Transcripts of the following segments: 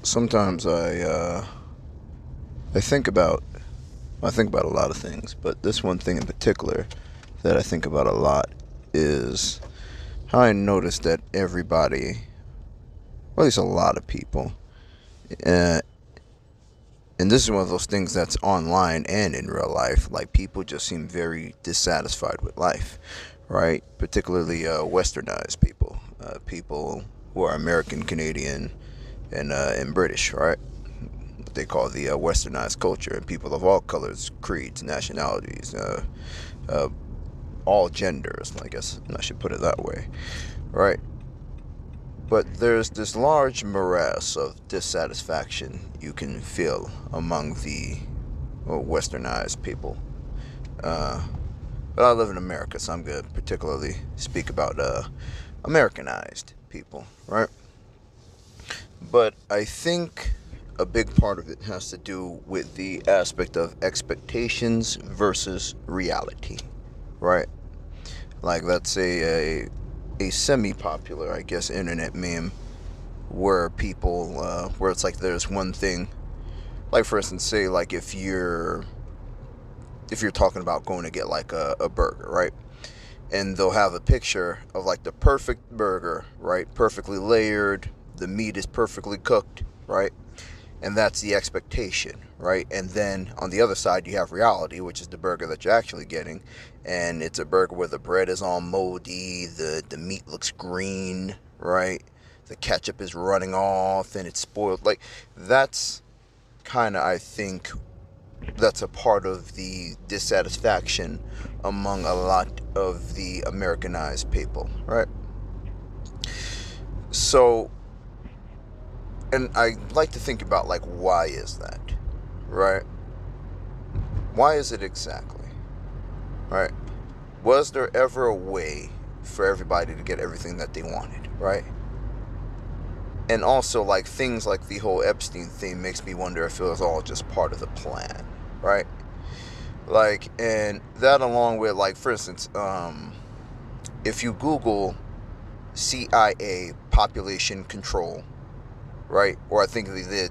Sometimes I think about a lot of things, but this one thing in particular that I think about a lot is how I noticed that everybody, well, at least a lot of people, uh, and this is one of those things that's online and in real life. Like people just seem very dissatisfied with life, right? Particularly westernized people, people who are American, Canadian, and British, right? What they call the westernized culture, and people of all colors, creeds, nationalities, uh, all genders. I guess I should put it that way, right? But there's this large morass of dissatisfaction you can feel among the westernized people. Uh, but I live in America, so I'm going to particularly speak about Americanized people, right? But I think a big part of it has to do with the aspect of expectations versus reality, right? Like that's a semi-popular, I guess, internet meme where people where it's like there's one thing, like for instance, say like if you're talking about going to get like a burger, right? And they'll have a picture of like the perfect burger, right? Perfectly layered, the meat is perfectly cooked, right? And that's the expectation, right? And then on the other side, you have reality, which is the burger that you're actually getting, and it's a burger where the bread is all moldy, the meat looks green, right? The ketchup is running off and it's spoiled. Like that's kind of, I think, that's a part of the dissatisfaction among a lot of the Americanized people, right? So, and I like to think about like why is that, right? Why is it exactly? Right? Was there ever a way for everybody to get everything that they wanted, right? And also, like things like the whole Epstein thing makes me wonder if it was all just part of the plan, right? Like, and that along with, like, for instance, if you Google CIA population control, right? Or I think the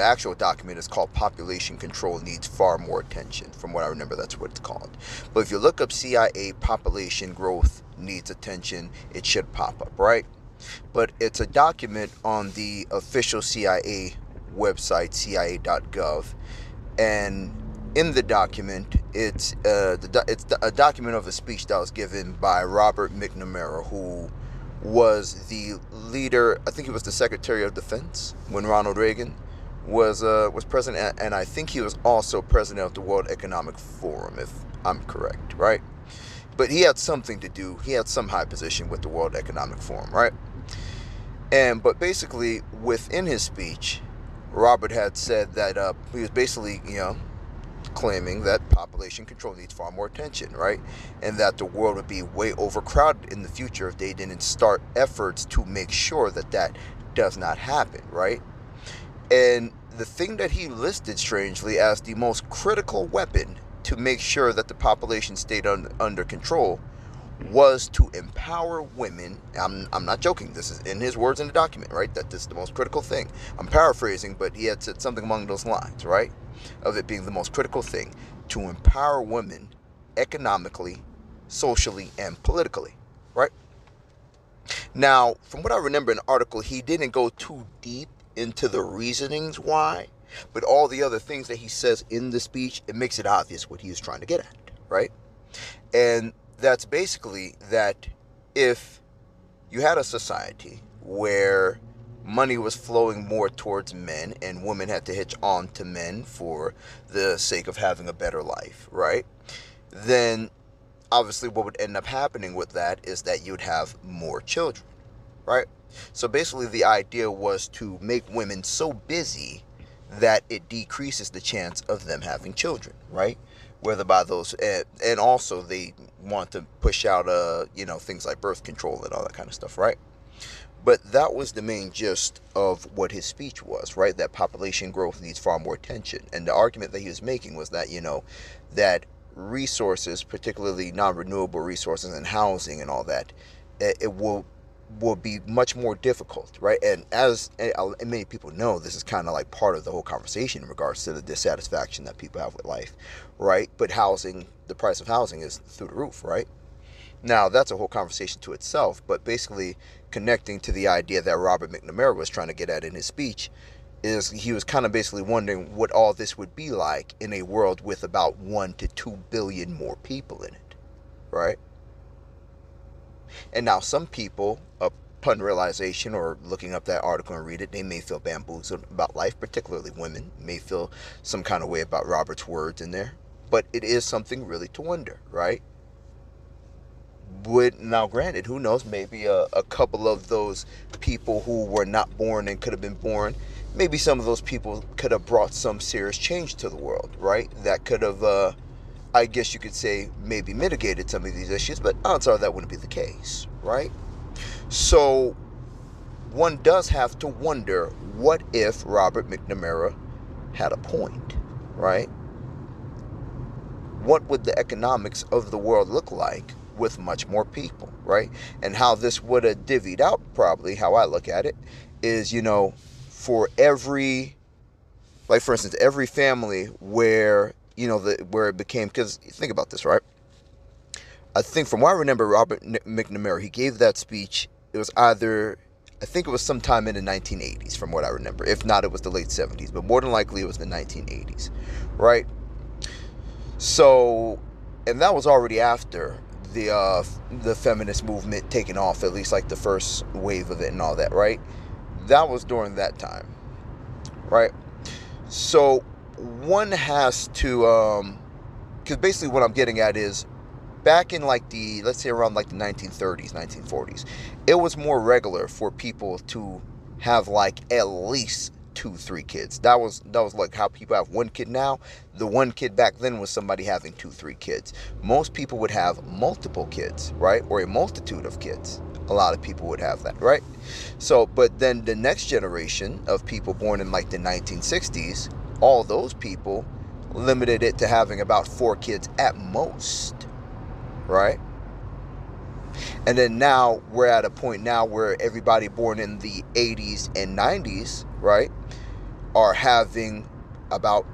actual document is called Population Control Needs Far More Attention. From what I remember, that's what it's called. But if you look up CIA population growth needs attention, it should pop up, right? But it's a document on the official CIA website, CIA.gov, and in the document, it's a document of a speech that was given by Robert McNamara, who was the leader. I think he was the Secretary of Defense when Ronald Reagan was president, and I think he was also president of the World Economic Forum, if I'm correct, right? But he had something to do. He had some high position with the World Economic Forum, right? And but basically, within his speech, Robert had said that he was basically, claiming that population control needs far more attention, right? And that the world would be way overcrowded in the future if they didn't start efforts to make sure that that does not happen, right? And the thing that he listed strangely as the most critical weapon to make sure that the population stayed under control was to empower women. I'm not joking. This is in his words in the document, right? That this is the most critical thing. I'm paraphrasing, but he had said something along those lines, right? Of it being the most critical thing to empower women economically, socially, and politically, right? Now, from what I remember in the article, he didn't go too deep into the reasonings why, but all the other things that he says in the speech, it makes it obvious what he was trying to get at, right? And that's basically that if you had a society where money was flowing more towards men and women had to hitch on to men for the sake of having a better life, right? Then obviously what would end up happening with that is that you'd have more children, right? So basically the idea was to make women so busy that it decreases the chance of them having children, right? Whether by those, and also they want to push out, things like birth control and all that kind of stuff, right? But that was the main gist of what his speech was, right? That population growth needs far more attention. And the argument that he was making was that, that resources, particularly non-renewable resources and housing and all that, it will will be much more difficult, right? And as and many people know, this is kind of like part of the whole conversation in regards to the dissatisfaction that people have with life, right? But housing, the price of housing is through the roof, right? Now, that's a whole conversation to itself, but basically connecting to the idea that Robert McNamara was trying to get at in his speech is he was kind of basically wondering what all this would be like in a world with about 1 to 2 billion more people in it, right? And now some people, upon realization or looking up that article and read it, they may feel bamboozled about life, particularly women may feel some kind of way about Robert's words in there. But it is something really to wonder, right? Now granted, who knows, maybe a couple of those people who were not born and could have been born, maybe some of those people could have brought some serious change to the world, right? That could have, I guess you could say, maybe mitigated some of these issues, but odds are that wouldn't be the case, right? So one does have to wonder, what if Robert McNamara had a point, right? What would the economics of the world look like with much more people, right? And how this would have divvied out, probably, how I look at it, is, for every, like for instance, every family where, where it became, because think about this, right? I think from what I remember, Robert McNamara, he gave that speech, it was either, I think it was sometime in the 1980s, from what I remember. If not, it was the late 70s, but more than likely it was the 1980s, right? So, and that was already after the feminist movement taking off, at least like the first wave of it and all that, right? That was during that time, right? So one has to, because basically what I'm getting at is, back in like let's say around like the 1930s, 1940s, it was more regular for people to have like at least 2-3 kids. That was like how people have one kid now. The one kid back then was somebody having 2-3 kids. Most people would have multiple kids, right? Or a multitude of kids. A lot of people would have that, right? So, but then the next generation of people born in like the 1960s, all those people limited it to having about 4 kids at most, right? And then now we're at a point now where everybody born in the 80s and 90s, right, are having about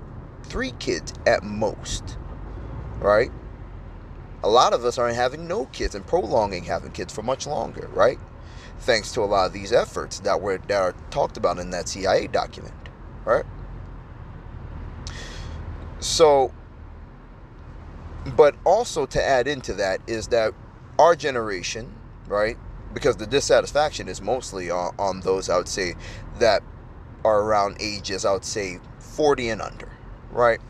3 kids at most, right? A lot of us aren't having no kids and prolonging having kids for much longer, right? Thanks to a lot of these efforts that are talked about in that CIA document, right? So, but also to add into that is that our generation, right, because the dissatisfaction is mostly on those, I would say, that are around ages, I would say, 40 and under, right?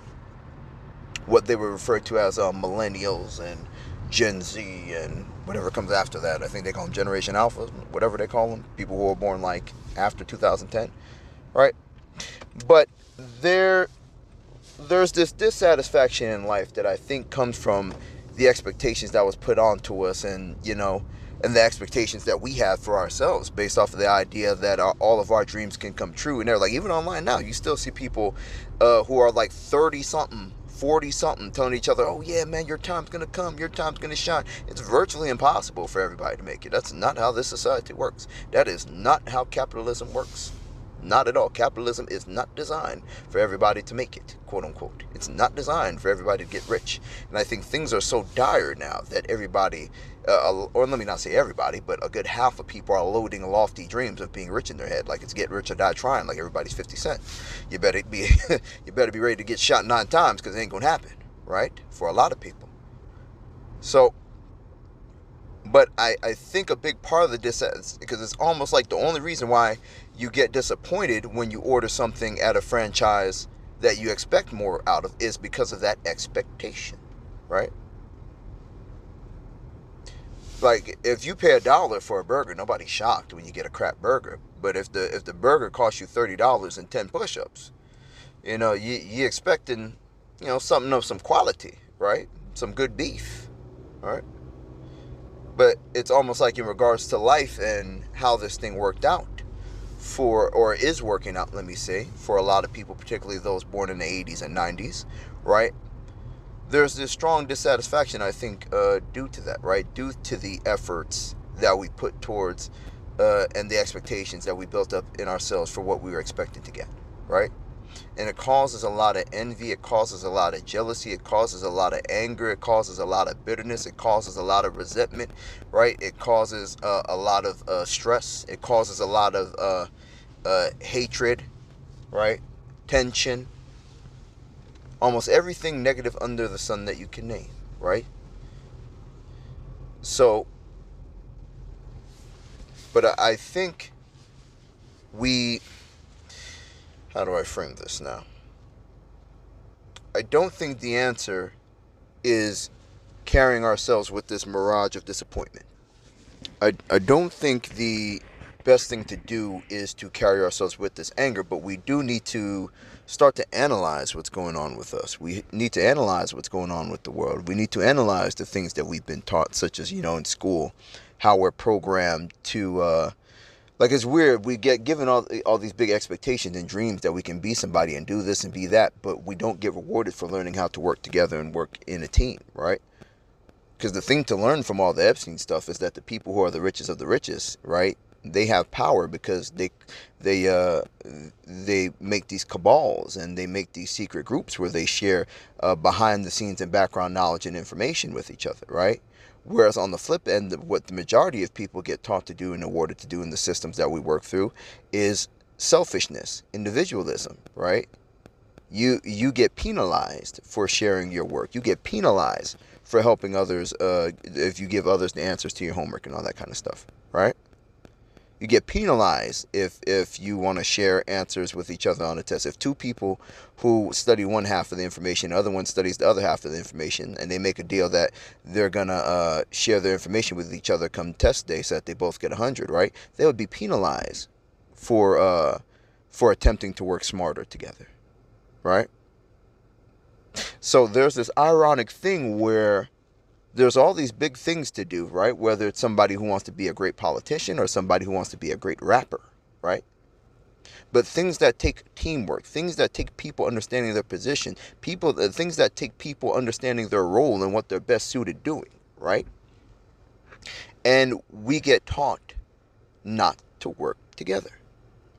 What they were referred to as millennials and Gen Z and whatever comes after that. I think they call them Generation Alpha, whatever they call them, people who were born like after 2010, right? But there's this dissatisfaction in life that I think comes from the expectations that was put onto us, and and the expectations that we have for ourselves based off of the idea that all of our dreams can come true. And they're like, even online now, you still see people who are like 30 something, 40 something, telling each other, oh yeah, man, your time's gonna come, your time's gonna shine. It's virtually impossible for everybody to make it. That's not how this society works. That is not how capitalism works. Not at all. Capitalism is not designed for everybody to make it, quote unquote. It's not designed for everybody to get rich. And I think things are so dire now that everybody, or let me not say everybody, but a good half of people are loading lofty dreams of being rich in their head, like it's get rich or die trying, like everybody's 50 Cent. You better be ready to get shot 9 times, because it ain't gonna happen, right? For a lot of people. So, but I think a big part of the because it's almost like the only reason why you get disappointed when you order something at a franchise that you expect more out of is because of that expectation, right? Like, if you pay $1 for a burger, nobody's shocked when you get a crap burger. But if the burger costs you $30 and 10 push-ups, you expecting, something of some quality, right? Some good beef, right? But it's almost like in regards to life and how this thing worked out or is working out, let me say, for a lot of people, particularly those born in the 80s and 90s, right? There's this strong dissatisfaction, I think, due to that, right? Due to the efforts that we put towards and the expectations that we built up in ourselves for what we were expecting to get, right? And it causes a lot of envy, it causes a lot of jealousy, it causes a lot of anger, it causes a lot of bitterness, it causes a lot of resentment, right? It causes a lot of stress, it causes a lot of hatred, right? Tension, almost everything negative under the sun that you can name, right? So, but I think we, how do I frame this now? I don't think the answer is carrying ourselves with this mirage of disappointment. I don't think the best thing to do is to carry ourselves with this anger, but we do need to start to analyze what's going on with us. We need to analyze what's going on with the world. We need to analyze the things that we've been taught, such as, in school, how we're programmed to, like, it's weird. We get given all these big expectations and dreams that we can be somebody and do this and be that, but we don't get rewarded for learning how to work together and work in a team, right? Because the thing to learn from all the Epstein stuff is that the people who are the richest of the richest, right? They have power because they make these cabals and they make these secret groups where they share behind the scenes and background knowledge and information with each other, right? Whereas on the flip end, what the majority of people get taught to do and awarded to do in the systems that we work through is selfishness, individualism, right? You get penalized for sharing your work. You get penalized for helping others if you give others the answers to your homework and all that kind of stuff, right? You get penalized if you want to share answers with each other on a test. If two people who study one half of the information, the other one studies the other half of the information, and they make a deal that they're going to share their information with each other come test day so that they both get 100, right? They would be penalized for attempting to work smarter together, right? So there's this ironic thing where there's all these big things to do, right? Whether it's somebody who wants to be a great politician or somebody who wants to be a great rapper, right? But things that take teamwork, things that take people understanding their position, things that take people understanding their role and what they're best suited doing, right? And we get taught not to work together,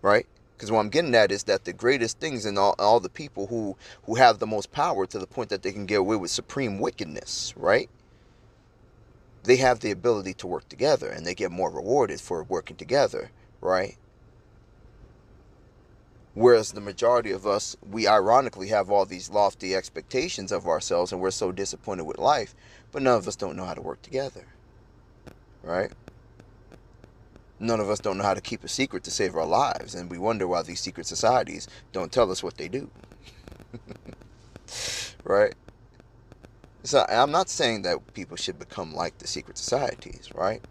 right? Because what I'm getting at is that the greatest things and all the people who have the most power to the point that they can get away with supreme wickedness, right? They have the ability to work together and they get more rewarded for working together, right? Whereas the majority of us, we ironically have all these lofty expectations of ourselves and we're so disappointed with life, but none of us don't know how to work together, right? None of us don't know how to keep a secret to save our lives, and we wonder why these secret societies don't tell us what they do, right? So I'm not saying that people should become like the secret societies, right?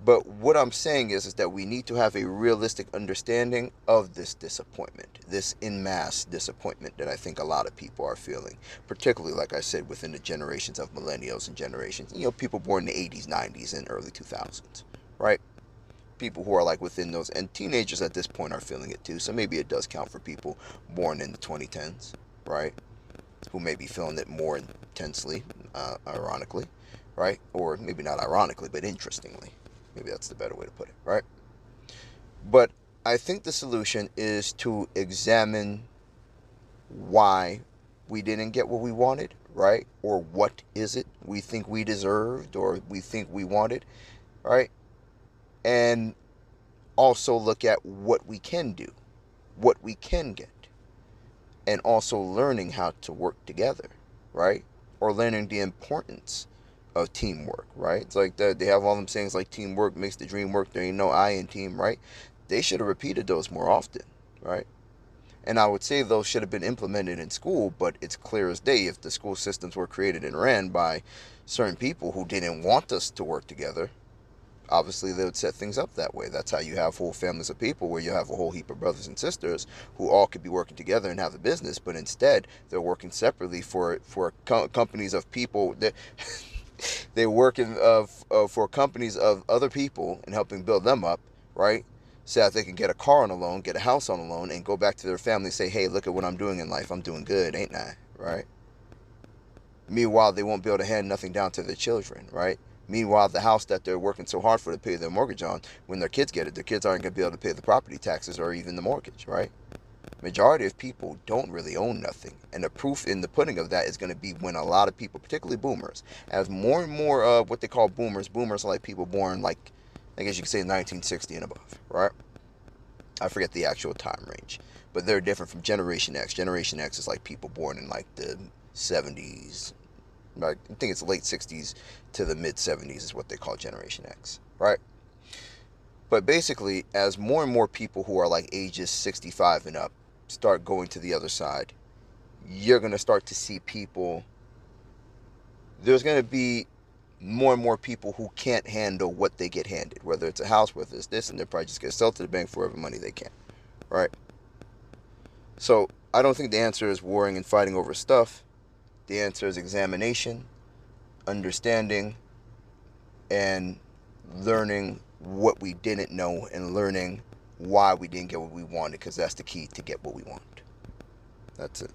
But what I'm saying is that we need to have a realistic understanding of this disappointment, this en masse disappointment that I think a lot of people are feeling, particularly, like I said, within the generations of millennials and generations, people born in the 80s, 90s, and early 2000s, right? People who are like within those, and teenagers at this point are feeling it too, so maybe it does count for people born in the 2010s, right? Who may be feeling it more intensely, ironically, right? Or maybe not ironically, but interestingly. Maybe that's the better way to put it, right? But I think the solution is to examine why we didn't get what we wanted, right? Or what is it we think we deserved or we think we wanted, right? And also look at what we can do, what we can get, and also learning how to work together, right? Or learning the importance of teamwork, right? It's like that. They have all them sayings like teamwork makes the dream work. There ain't no I in team, right? They should have repeated those more often, right? And I would say those should have been implemented in school, but it's clear as day if the school systems were created and ran by certain people who didn't want us to work together, obviously they would set things up that way. That's how you have whole families of people where you have a whole heap of brothers and sisters who all could be working together and have a business, but instead they're working separately for companies of people that they work for companies of other people and helping build them up, right? So that they can get a car on a loan, get a house on a loan, and go back to their family and say, hey, look at what I'm doing in life. I'm doing good, ain't I? Right? Meanwhile, they won't be able to hand nothing down to their children, right? Meanwhile, the house that they're working so hard for to pay their mortgage on, when their kids get it, their kids aren't going to be able to pay the property taxes or even the mortgage, right? Majority of people don't really own nothing, and the proof in the pudding of that is going to be when a lot of people, particularly boomers, as more and more of what they call boomers are like people born like, I guess you could say 1960 and above, right? I forget the actual time range, but they're different from Generation X. Generation X is like people born in like the 70s. I think it's late 60s to the mid 70s is what they call Generation X, right? But basically, as more and more people who are like ages 65 and up start going to the other side, you're going to start to see people. There's going to be more and more people who can't handle what they get handed, whether it's a house, whether it's this, and they're probably just going to sell to the bank for every money they can, right? So I don't think the answer is warring and fighting over stuff. The answer is examination, understanding, and learning what we didn't know and learning why we didn't get what we wanted, because that's the key to get what we want. That's it.